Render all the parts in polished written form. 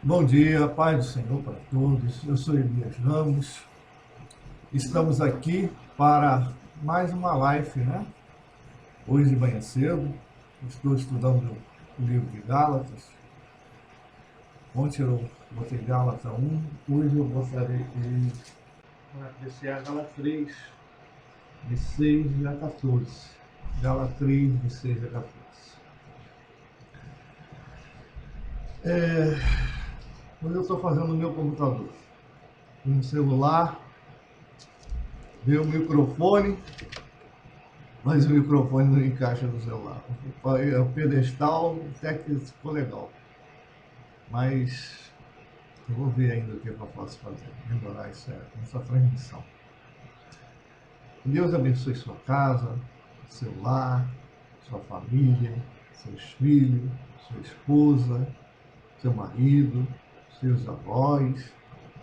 Bom dia, paz do Senhor para todos. Eu sou Elias Ramos. Estamos aqui para mais uma live, né? Hoje de manhã cedo, estou estudando o livro de Gálatas. Ontem eu botei Gálatas 1, hoje eu botarei esse é Gálatas 3, de 6 a 14. Gálatas 3, de 6 a 14. Hoje eu estou fazendo no meu computador. No celular, veio o microfone, mas o microfone não encaixa no celular. O pedestal até que ficou legal. Mas eu vou ver ainda o que eu posso fazer, melhorar essa transmissão. Que Deus abençoe sua casa, seu lar, sua família, seus filhos, sua esposa, seu marido, seus avós,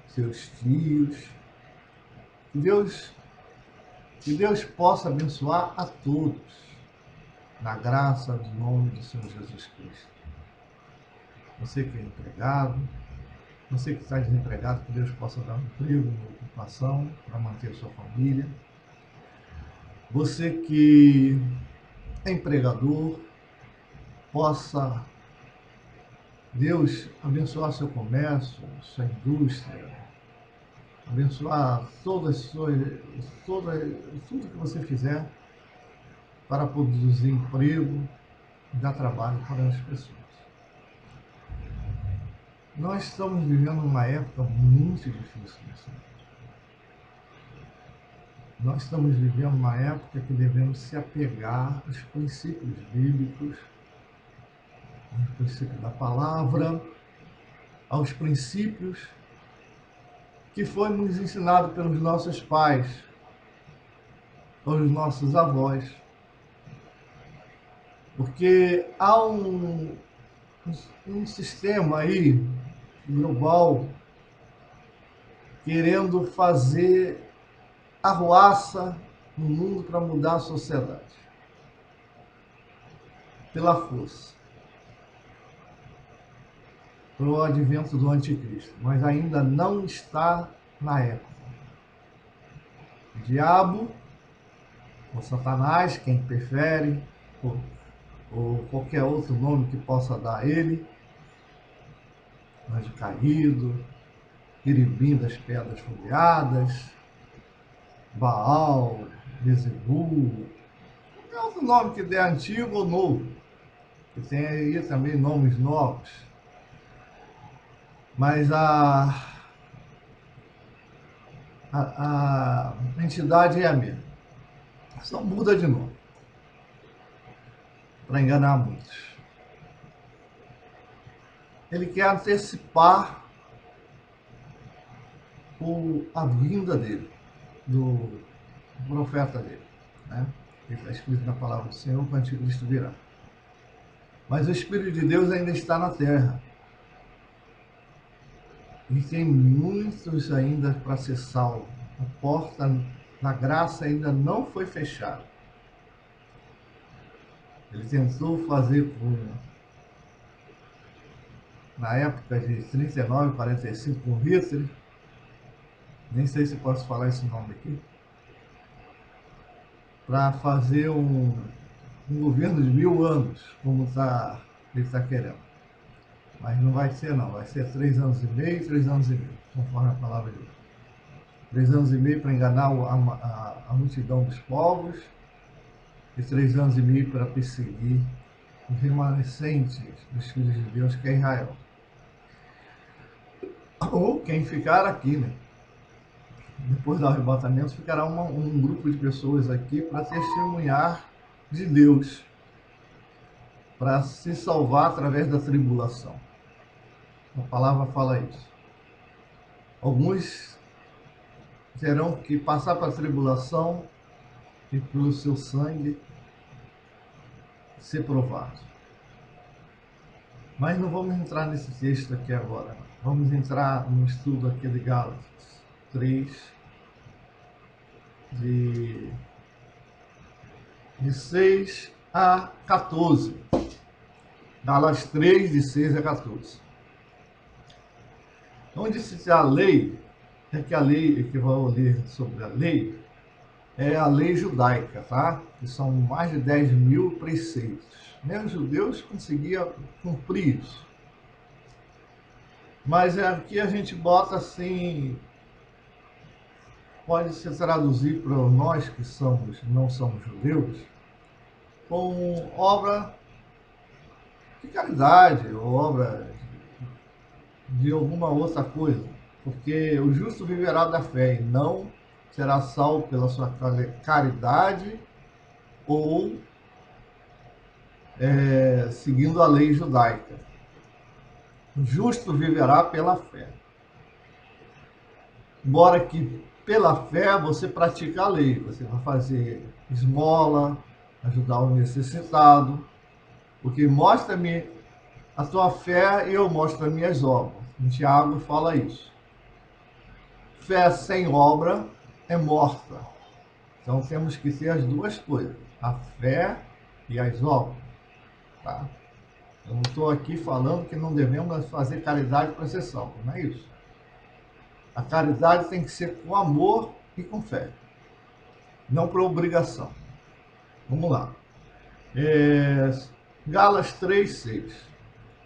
seus tios. Que Deus possa abençoar a todos, na graça do nome do Senhor Jesus Cristo. Você que é empregado, você que está desempregado, que Deus possa dar um emprego, uma ocupação para manter a sua família. Você que é empregador, possa Deus abençoar seu comércio, sua indústria, abençoar tudo que você fizer para produzir emprego e dar trabalho para as pessoas. Nós estamos vivendo uma época muito difícil nesse mundo. Nós estamos vivendo uma época que devemos se apegar aos princípios bíblicos, aos princípios da palavra, aos princípios que foi nos ensinado pelos nossos pais, pelos nossos avós. Porque há um sistema aí global querendo fazer arruaça no mundo para mudar a sociedade pela força, pelo advento do anticristo, mas ainda não está na época. O diabo, ou Satanás, quem prefere, ou qualquer outro nome que possa dar a ele, anjo caído, querubim das pedras folheadas, Baal, Bezebu, qualquer outro nome que der, antigo ou novo, que tem aí também nomes novos. Mas a entidade é a mesma. Só muda de nome para enganar muitos. Ele quer antecipar a vinda dele, do profeta dele, né? Ele está escrito na palavra do Senhor que o anticristo virá. Mas o Espírito de Deus ainda está na terra. E tem muitos ainda para ser salvo. A porta da graça ainda não foi fechada. Ele tentou fazer na época de 39, 45, com Hitler. Nem sei se posso falar esse nome aqui. Para fazer um governo de 1000 anos, como ele está querendo. Mas não vai ser não, vai ser 3 anos e meio, 3 anos e meio, conforme a palavra de Deus. 3 anos e meio para enganar a multidão dos povos, e 3 anos e meio para perseguir os remanescentes dos filhos de Deus, que é Israel. Ou quem ficar aqui, né? Depois do arrebatamento, ficará um grupo de pessoas aqui para testemunhar de Deus, para se salvar através da tribulação. A palavra fala isso. Alguns terão que passar para a tribulação e pelo seu sangue ser provado. Mas não vamos entrar nesse texto aqui agora. Vamos entrar no estudo aqui de Gálatas 3, de 6 a 14. Gálatas 3, de 6 a 14. Onde se a lei, é que a lei, que eu vou ler sobre a lei, é a lei judaica, tá? Que são mais de 10 mil preceitos. Nem os judeus conseguiam cumprir isso. Mas aqui a gente bota assim, pode se traduzir para nós que não somos judeus, como obra de caridade, ou obra de alguma outra coisa. Porque o justo viverá da fé e não será salvo pela sua caridade ou seguindo a lei judaica. O justo viverá pela fé. Embora que pela fé você pratica a lei, você vai fazer esmola, ajudar o necessitado, porque mostra-me a tua fé e eu mostro as minhas obras. Em Tiago fala isso. Fé sem obra é morta. Então temos que ter as duas coisas, a fé e as obras. Tá? Eu não estou aqui falando que não devemos fazer caridade para ser salvo, não é isso. A caridade tem que ser com amor e com fé, não por obrigação. Vamos lá. Galas 3:6.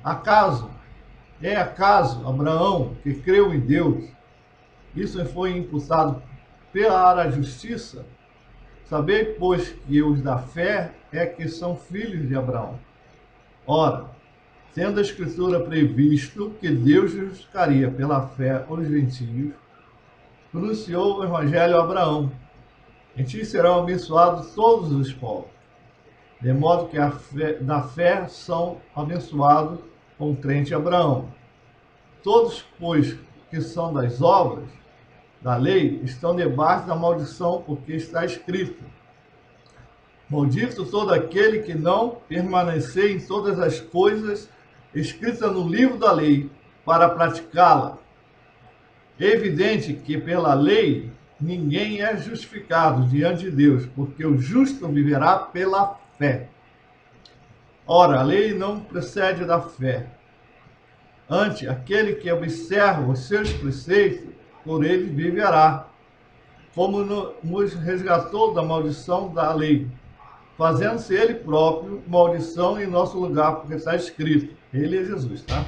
Acaso Abraão, que creu em Deus, isso foi imputado pela justiça? Sabei, pois, que os da fé é que são filhos de Abraão. Ora, tendo a Escritura previsto que Deus justificaria pela fé os gentios, pronunciou o Evangelho a Abraão. Em ti serão abençoados todos os povos, de modo que da fé são abençoados com o crente Abraão. Todos, pois, que são das obras da lei, estão debaixo da maldição, porque está escrito: maldito todo aquele que não permanecer em todas as coisas escritas no livro da lei para praticá-la. É evidente que pela lei ninguém é justificado diante de Deus, porque o justo viverá pela fé. Ora, a lei não procede da fé. Antes, aquele que observa os seus preceitos, por ele viverá. Como nos resgatou da maldição da lei, fazendo-se ele próprio maldição em nosso lugar, porque está escrito, ele é Jesus, tá?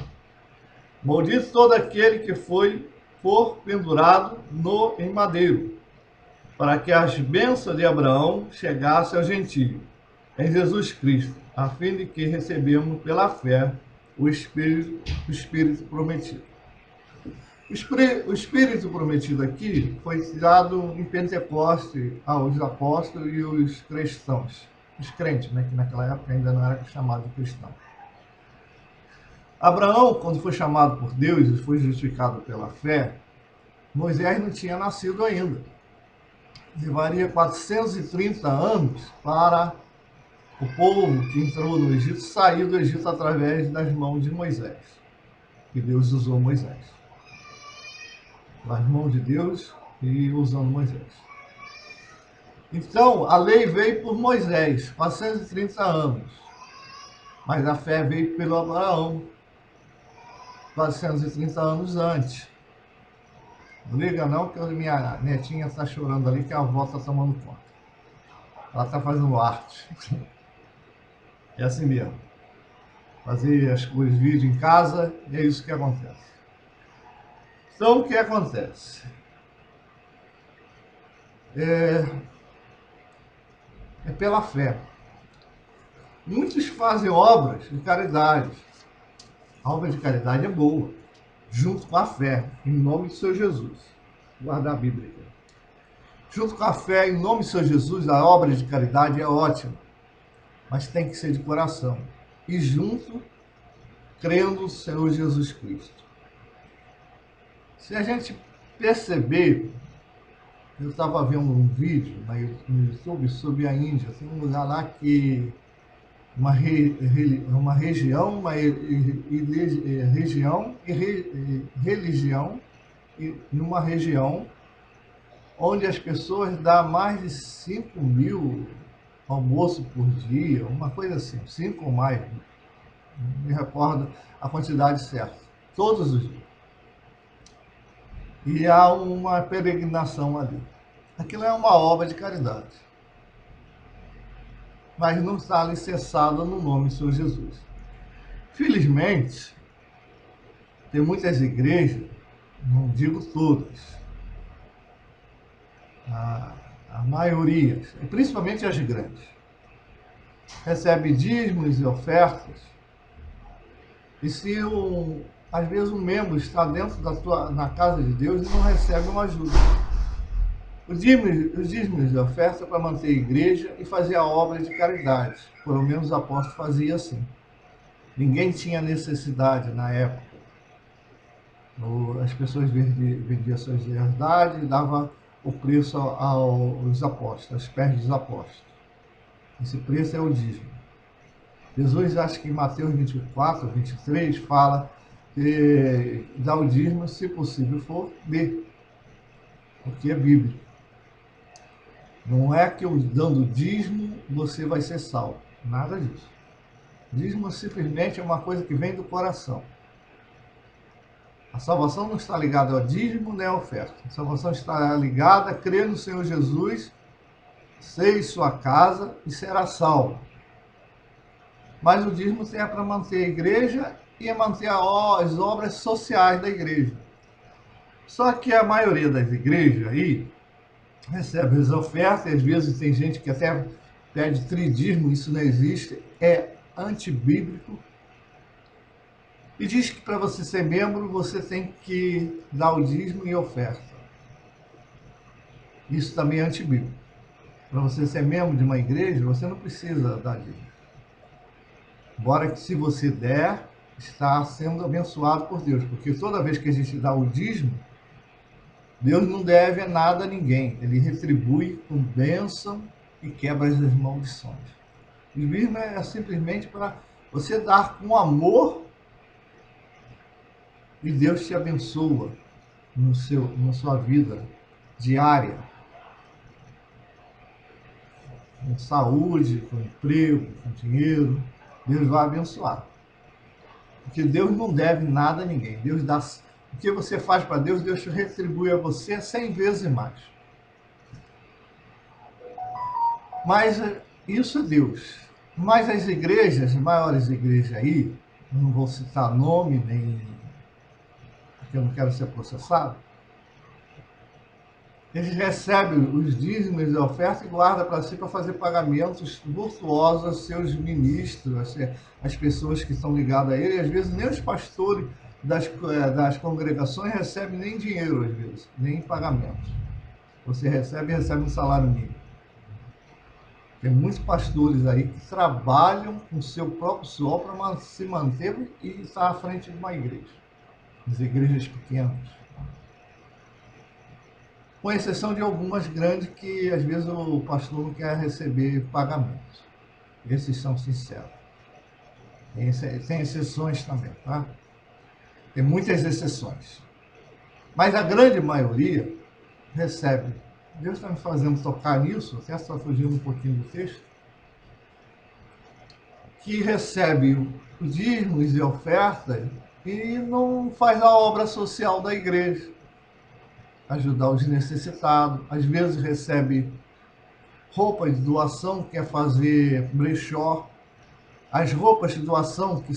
Maldito todo aquele que for pendurado em madeiro, para que as bênçãos de Abraão chegassem ao gentio, em Jesus Cristo, a fim de que recebemos pela fé o Espírito prometido. O Espírito prometido aqui foi dado em Pentecoste aos apóstolos e os cristãos, os crentes, né, que naquela época ainda não era chamado de cristão. Abraão, quando foi chamado por Deus e foi justificado pela fé, Moisés não tinha nascido ainda. Levaria 430 anos para o povo que entrou no Egito sair do Egito através das mãos de Moisés. E Deus usou Moisés. Nas mãos de Deus e usando Moisés. Então, a lei veio por Moisés, 430 anos. Mas a fé veio pelo Abraão, 430 anos antes. Não liga não, que a minha netinha está chorando ali, que a avó está tomando conta. Ela está fazendo arte. É assim mesmo. Fazer os vídeos em casa, e é isso que acontece. Então, o que acontece? É pela fé. Muitos fazem obras de caridade. A obra de caridade é boa, junto com a fé, em nome do Senhor Jesus. Guardar a Bíblia aqui. Junto com a fé, em nome do Senhor Jesus, a obra de caridade é ótima, mas tem que ser de coração. E junto, crendo no Senhor Jesus Cristo. Se a gente perceber, eu estava vendo um vídeo no YouTube sobre a Índia, tem um lugar lá que uma região, numa região onde as pessoas dão mais de 5 mil almoços por dia, uma coisa assim, 5 ou mais, não me recordo a quantidade certa, todos os dias. e há uma peregrinação ali. Aquilo é uma obra de caridade, mas não está alicerçada no nome do Senhor Jesus. Felizmente, tem muitas igrejas, não digo todas, a maioria, principalmente as grandes, recebe dízimos e ofertas, e se às vezes um membro está dentro na casa de Deus e não recebe uma ajuda. Os dízimos e ofertas é para manter a igreja e fazer a obra de caridade. Pelo menos os apóstolos faziam assim. Ninguém tinha necessidade na época. As pessoas vendiam suas herdades e davam o preço aos apóstolos, aos pés dos apóstolos. Esse preço é o dízimo. Jesus, acho que em Mateus 24, 23, fala que dá o dízimo, se possível for, dê. Porque é bíblico. Não é que dando dízimo você vai ser salvo. Nada disso. Dízimo simplesmente é uma coisa que vem do coração. A salvação não está ligada ao dízimo nem à oferta. A salvação está ligada a crer no Senhor Jesus, ser em sua casa e será salvo. Mas o dízimo é para manter a igreja e manter as obras sociais da igreja. Só que a maioria das igrejas aí recebe as ofertas, e às vezes tem gente que até pede tridízimo, isso não existe, é antibíblico. E diz que para você ser membro, você tem que dar o dízimo e oferta. Isso também é antibíblico. Para você ser membro de uma igreja, você não precisa dar dízimo. Embora que se você der, está sendo abençoado por Deus. Porque toda vez que a gente dá o dízimo, Deus não deve nada a ninguém. Ele retribui com bênção e quebra as maldições. O dízimo é simplesmente para você dar com amor e Deus te abençoa na sua vida diária. Com saúde, com emprego, com dinheiro. Deus vai abençoar. Porque Deus não deve nada a ninguém. Deus dá. O que você faz para Deus, Deus te retribui a você 100 vezes mais. Mas isso é Deus. Mas as igrejas, as maiores igrejas aí, não vou citar nome, nem porque eu não quero ser processado, eles recebem os dízimos e ofertas e guardam para si para fazer pagamentos virtuosos aos seus ministros, às pessoas que estão ligadas a ele. E às vezes nem os pastores das congregações recebem nem dinheiro, às vezes, nem pagamentos. Você recebe um salário mínimo. Tem muitos pastores aí que trabalham com o seu próprio suor para se manter e estar à frente de uma igreja. As igrejas pequenas. Com exceção de algumas grandes que às vezes o pastor não quer receber pagamentos. Esses são sinceros. Tem exceções também, tá? Tem muitas exceções. Mas a grande maioria recebe. Deus está me fazendo tocar nisso, até está fugindo um pouquinho do texto, que recebe os dízimos e ofertas e não faz a obra social da igreja. Ajudar os necessitados, às vezes recebe roupa de doação, quer fazer brechó. As roupas de doação que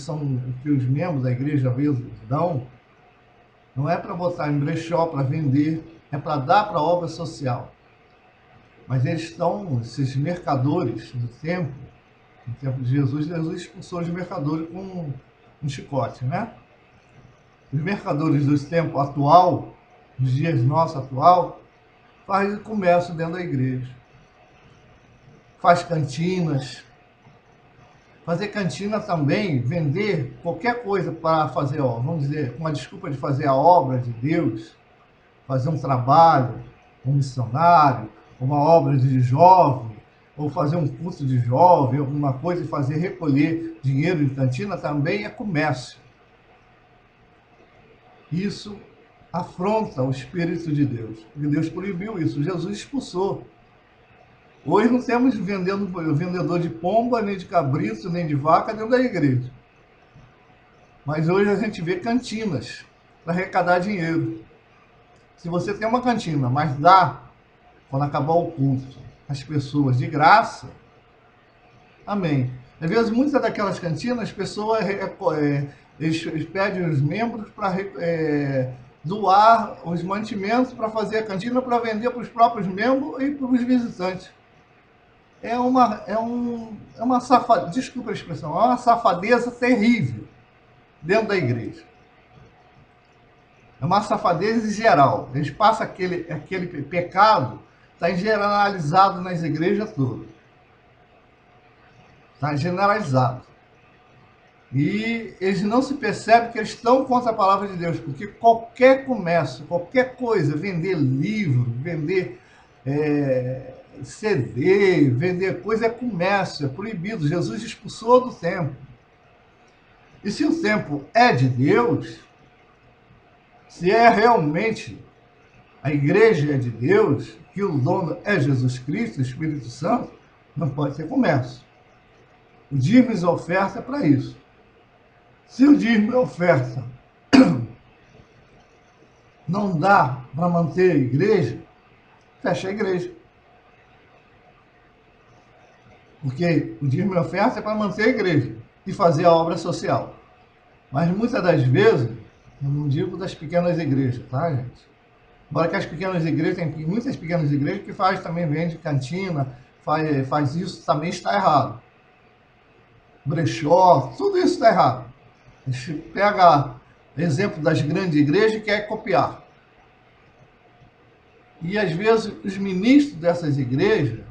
os membros da igreja às vezes dão, não é para botar em brechó, para vender, é para dar para a obra social. Mas eles estão, esses mercadores do templo, no tempo de Jesus expulsou os mercadores com um chicote, né? Os mercadores do templo atual, dos dias nossos atual, faz comércio dentro da igreja. Faz cantinas. Fazer cantina também, vender qualquer coisa para fazer, vamos dizer, com a desculpa de fazer a obra de Deus, fazer um trabalho, um missionário, uma obra de jovem, ou fazer um curso de jovem, alguma coisa, e fazer recolher dinheiro em cantina também é comércio. Isso afronta o Espírito de Deus. E Deus proibiu isso, Jesus expulsou. Hoje não temos vendedor de pomba, nem de cabrito, nem de vaca dentro da igreja. Mas hoje a gente vê cantinas para arrecadar dinheiro. Se você tem uma cantina, mas dá, quando acabar o culto, as pessoas de graça, amém. Às vezes, muitas daquelas cantinas, as pessoas eles pedem os membros para doar os mantimentos para fazer a cantina para vender para os próprios membros e para os visitantes. É uma safadeza, desculpa a expressão, é uma safadeza terrível dentro da igreja. É uma safadeza geral. Eles passam aquele pecado, está generalizado nas igrejas todas. Está generalizado. E eles não se percebem que eles estão contra a palavra de Deus, porque qualquer comércio, qualquer coisa, vender livro, vender CD, vender coisa é comércio, é proibido. Jesus expulsou do templo. E se o templo é de Deus, se é realmente a igreja é de Deus, que o dono é Jesus Cristo, o Espírito Santo, não pode ter comércio. O dízimo e a oferta é para isso. Se o dízimo e a oferta não dá para manter a igreja, fecha a igreja. Porque o dízimo e a oferta é para manter a igreja e fazer a obra social. Mas muitas das vezes, eu não digo das pequenas igrejas, tá, gente? Embora que as pequenas igrejas, tem muitas pequenas igrejas que também vende cantina, faz isso, também está errado. Brechó, tudo isso está errado. A gente pega exemplo das grandes igrejas e quer copiar. E às vezes os ministros dessas igrejas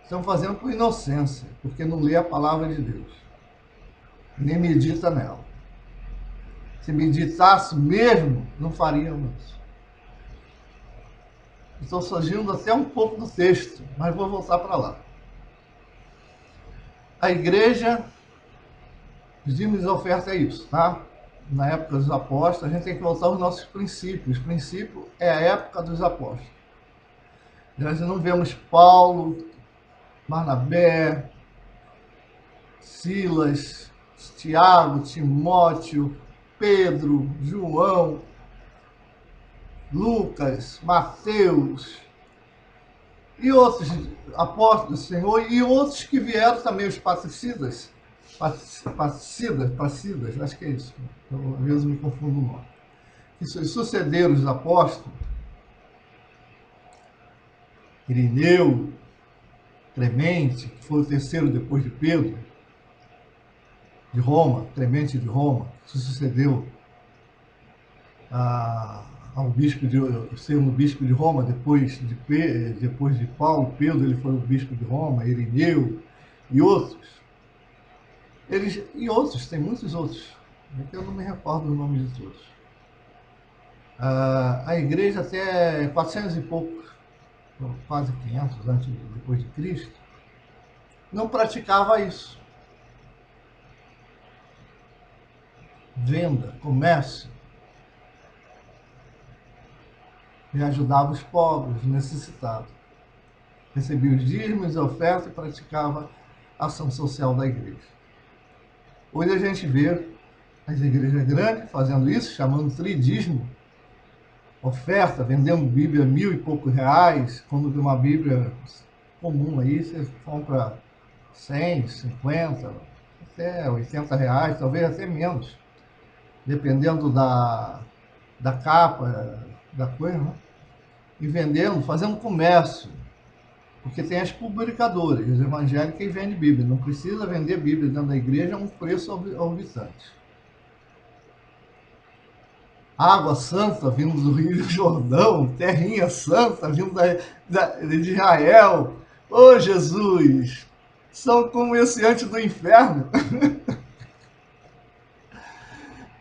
estão fazendo por inocência, porque não lê a palavra de Deus, nem medita nela. Se meditasse mesmo, não fariam isso. Estou fugindo até um pouco do texto, mas vou voltar para lá. A igreja, os dízimos e oferta é isso, tá? Na época dos apóstolos, a gente tem que voltar aos nossos princípios. O princípio é a época dos apóstolos. Nós não vemos Paulo, Barnabé, Silas, Tiago, Timóteo, Pedro, João, Lucas, Mateus e outros apóstolos do Senhor e outros que vieram também, os patricidas, acho que é isso, eu, às vezes me confundo o nome, que sucederam os apóstolos, Irineu, Clemente, que foi o terceiro depois de Pedro, de Roma, Clemente de Roma, que sucedeu ao bispo ser um bispo de Roma, depois de Paulo, Pedro, ele foi o bispo de Roma, Irineu e outros. Tem muitos outros, eu não me recordo o nome de todos. A igreja até 400 e poucos, quase 500 depois de Cristo, não praticava isso. Venda, comércio, e ajudava os pobres, os necessitados. Recebia os dízimos e ofertas e praticava a ação social da igreja. Hoje a gente vê as igrejas grandes fazendo isso, chamando tridízimo, oferta, vendendo Bíblia R$1.000 e poucos reais, quando uma Bíblia comum aí, você compra 100, 50, até 80 reais, talvez até menos, dependendo da capa, da coisa, né? E vendendo, fazendo comércio, porque tem as publicadoras, os evangélicos que vendem Bíblia, não precisa vender Bíblia dentro da igreja a um preço exorbitante. Água santa vindo do Rio Jordão, terrinha santa vindo de Israel. Ô Jesus, são comerciantes do inferno.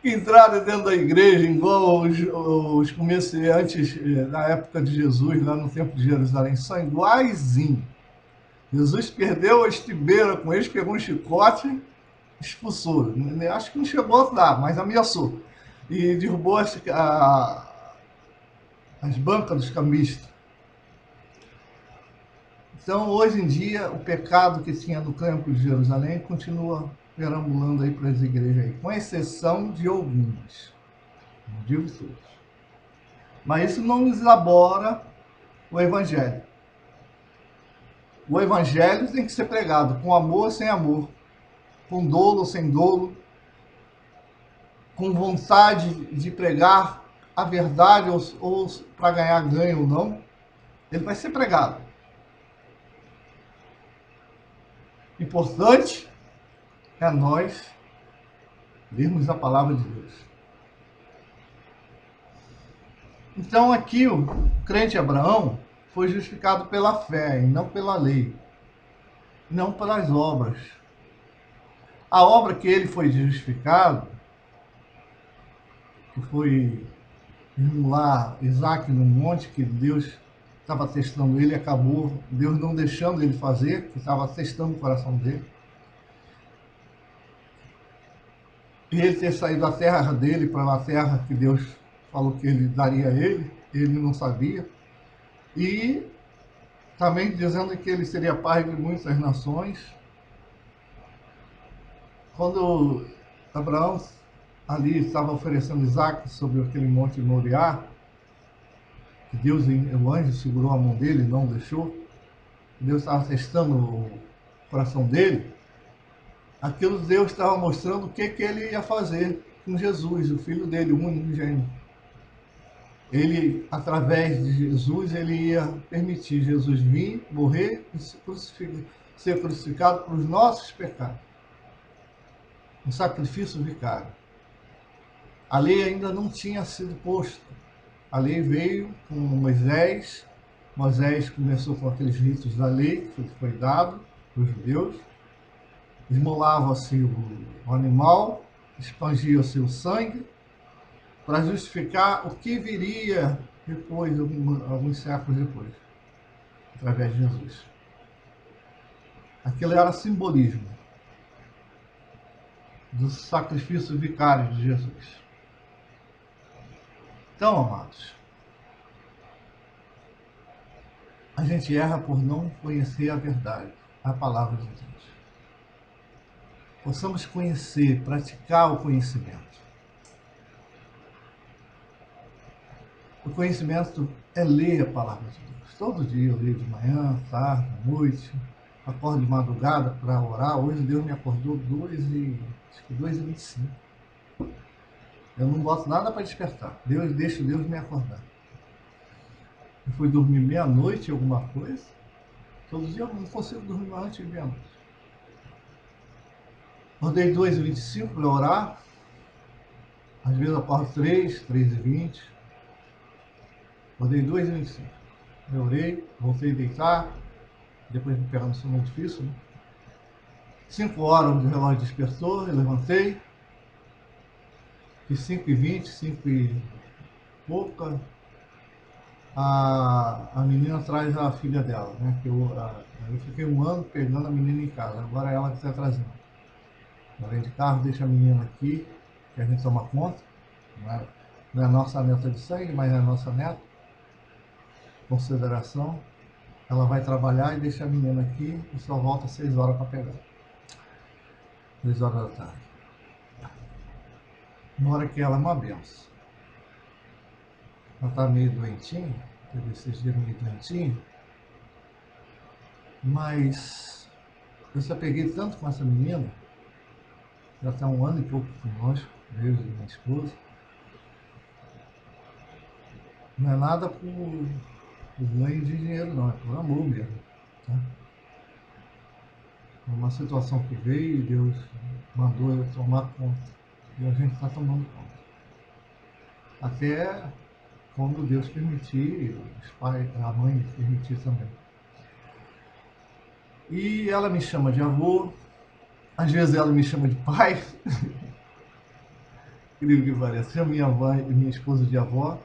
Que entraram dentro da igreja, igual os comerciantes da época de Jesus, lá no Templo de Jerusalém, são iguaizinhos. Jesus perdeu a estribeira com eles, pegou um chicote, expulsou. Acho que não chegou a dar, mas ameaçou. E derrubou as bancas dos cambistas. Então, hoje em dia, o pecado que tinha no Templo de Jerusalém continua perambulando aí para as igrejas aí, com exceção de algumas, não digo todos. Mas isso não nos elabora o Evangelho. O Evangelho tem que ser pregado com amor ou sem amor, com dolo ou sem dolo, com vontade de pregar a verdade ou para ganhar ganho ou não. Ele vai ser pregado. Importante é nós lermos a palavra de Deus. Então aqui o crente Abraão foi justificado pela fé e não pela lei, não pelas obras. A obra que ele foi justificado, que foi lá Isaac no monte, que Deus estava testando ele, acabou Deus não deixando ele fazer, que estava testando o coração dele. E ele ter saído da terra dele para a terra que Deus falou que ele daria a ele não sabia. E também dizendo que ele seria pai de muitas nações. Quando Abraão ali estava oferecendo Isaac sobre aquele monte de Moriá, que Deus, o anjo segurou a mão dele e não deixou, Deus estava testando o coração dele, aquilo Deus estava mostrando o que ele ia fazer com Jesus, o filho dele, o unigênito. Ele, através de Jesus, ele ia permitir Jesus vir, morrer e ser crucificado por os nossos pecados. Um sacrifício vicário. A lei ainda não tinha sido posta. A lei veio com Moisés. Moisés começou com aqueles ritos da lei que foi dado para os judeus. Esmolava-se o animal, expangia-se o sangue, para justificar o que viria depois, alguns séculos depois, através de Jesus. Aquilo era simbolismo do sacrifício vicário de Jesus. Então, amados, a gente erra por não conhecer a verdade, a palavra de Deus. Possamos conhecer, praticar o conhecimento. O conhecimento é ler a palavra de Deus. Todo dia eu leio de manhã, tarde, à noite, acordo de madrugada para orar. Hoje Deus me acordou 2h25. Eu não boto nada para despertar. Deixa Deus me acordar. Eu fui dormir meia-noite, alguma coisa. Todo dia eu não consigo dormir antes de meia-noite. Acordei 2h25 para orar. Às vezes eu acordo 3h20. Acordei 2h25. Eu orei, voltei a deitar. Depois me pegar no sono difícil, né? 5 horas o relógio despertou, eu levantei. Fiz 5h20, 5 e pouca. A menina traz a filha dela, né? Eu fiquei um ano pegando a menina em casa, agora é ela que está trazendo. Ela vem de carro, deixa a menina aqui, que a gente toma conta. Não é a nossa neta de sangue, mas é a nossa neta. Consideração. Ela vai trabalhar e deixa a menina aqui e só volta às 6 horas para pegar. 6 horas da tarde. Uma hora que ela é uma benção. Ela está meio doentinha, teve esses dias meio doentinha, mas eu se apeguei tanto com essa menina, já está 1 ano e pouco conosco, eu e minha esposa. Não é nada por ganho de dinheiro, não, é por amor mesmo. Tá? É uma situação que veio e Deus mandou eu tomar conta. E a gente está tomando conta. Até quando Deus permitir, os pais, a mãe permitir também. E ela me chama de avô, às vezes ela me chama de pai. Incrível que pareça. Chama minha mãe e minha esposa de avó.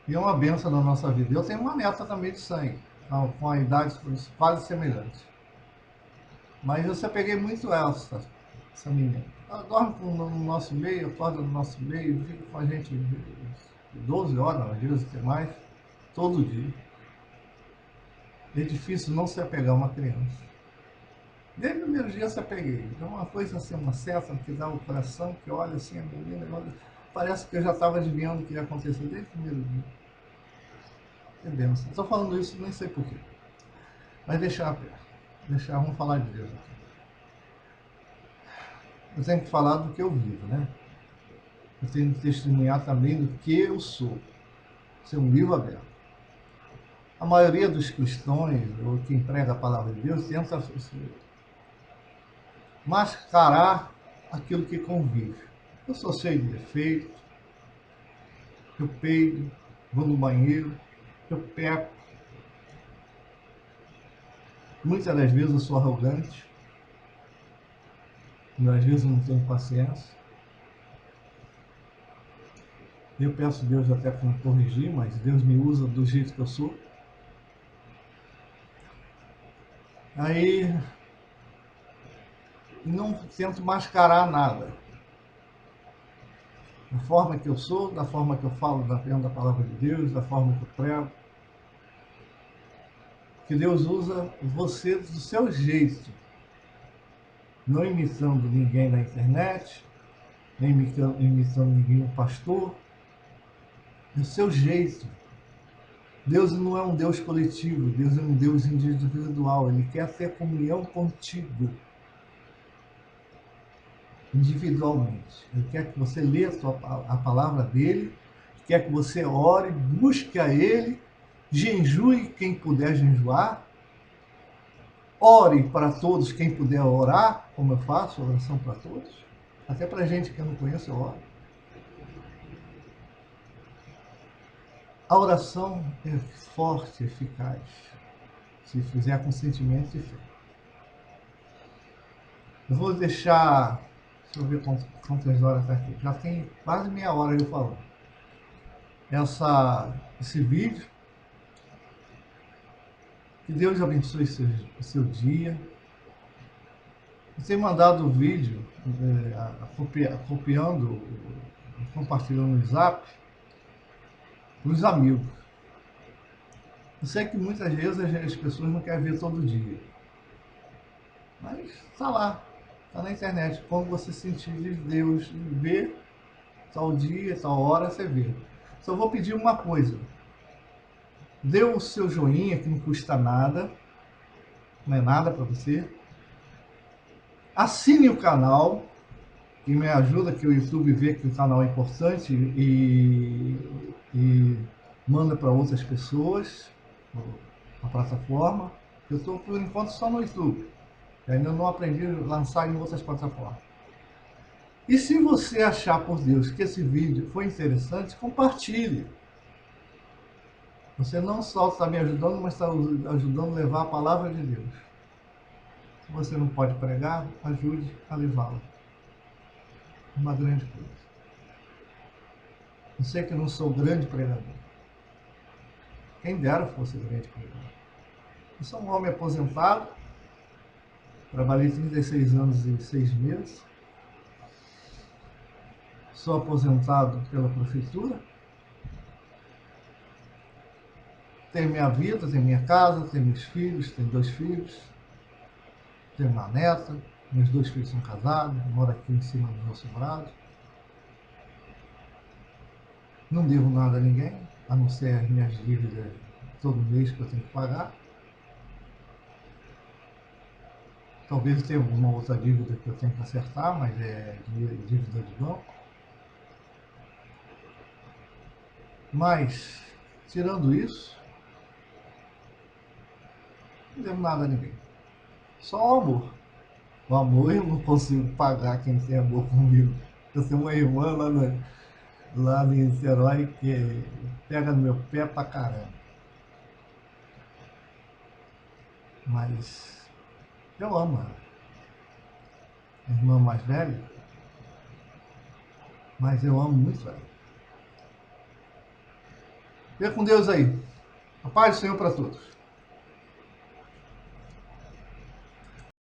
E é uma benção na nossa vida. Eu tenho uma neta também de sangue, com a idade quase semelhante. Mas eu se peguei muito essa menina. Ela dorme no nosso meio, acorda no nosso meio, fica com a gente 12 horas, às vezes até mais, todo dia. É difícil não se apegar a uma criança. Desde o primeiro dia eu se apeguei. É uma coisa assim, uma seta que dá o coração, que olha assim a menina, parece que eu já estava adivinhando o que ia acontecer desde o primeiro dia. Que benção. Estou falando isso, nem sei porquê. Mas vamos falar de Deus aqui. Eu tenho que falar do que eu vivo, né? Eu tenho que testemunhar também do que eu sou. Ser um livro aberto. A maioria dos cristãos, ou quem prega a palavra de Deus, tenta mascarar aquilo que convive. Eu sou cheio de defeitos, eu peido, vou no banheiro, eu peco. Muitas das vezes eu sou arrogante, às vezes eu não tenho paciência. Eu peço a Deus até para me corrigir, mas Deus me usa do jeito que eu sou. Aí não tento mascarar nada. Da forma que eu sou, da forma que eu falo dentro da palavra de Deus, da forma que eu prego. Que Deus usa você do seu jeito. Não imitando ninguém na internet, nem imitando ninguém no pastor. Do seu jeito. Deus não é um Deus coletivo, Deus é um Deus individual. Ele quer ter comunhão contigo. Individualmente. Ele quer que você leia a palavra dele, quer que você ore, busque a ele, jejue quem puder jejuar, ore para todos quem puder orar, como eu faço, oração para todos, até para gente que eu não conheço, eu oro. A oração é forte, eficaz, se fizer com sentimento e fé. Eu vou deixar, deixa eu ver quantas horas está aqui, já tem quase meia hora eu falando. Esse vídeo. Que Deus abençoe o seu dia. Eu tenho mandado o vídeo, copiando, compartilhando no Zap, para os amigos. Eu sei que muitas vezes as pessoas não querem ver todo dia. Mas está lá, está na internet. Quando você sentir de Deus, ver, tal dia, tal hora, você vê. Só vou pedir uma coisa. Dê o seu joinha, que não custa nada. Não é nada para você. Assine o canal, que me ajuda, que o YouTube vê que o canal é importante e manda para outras pessoas a plataforma. Eu estou, por enquanto, só no YouTube. Eu ainda não aprendi a lançar em outras plataformas. E se você achar, por Deus, que esse vídeo foi interessante, compartilhe. Você não só está me ajudando, mas está ajudando a levar a palavra de Deus. Se você não pode pregar, ajude a levá-la. Uma grande coisa. Eu sei que eu não sou grande pregador. Quem dera fosse grande pregador. Eu sou um homem aposentado. Trabalhei 36 anos e 6 meses. Sou aposentado pela prefeitura. Tenho minha vida, tenho minha casa, tenho meus filhos, tenho 2 filhos. Tenho uma neta. Meus 2 filhos são casados. Moro aqui em cima do meu sobrado. Não devo nada a ninguém, a não ser as minhas dívidas todo mês que eu tenho que pagar. Talvez tenha alguma outra dívida que eu tenho que acertar, mas é dívida de banco. Mas, tirando isso, não devo nada a ninguém. Só o amor. O amor eu não consigo pagar quem tem amor comigo. Eu tenho uma irmã lá em Niterói que pega no meu pé pra caramba. Mas eu amo ela. Minha irmã mais velha, mas eu amo muito ela. Fica com Deus aí. A paz do Senhor para todos.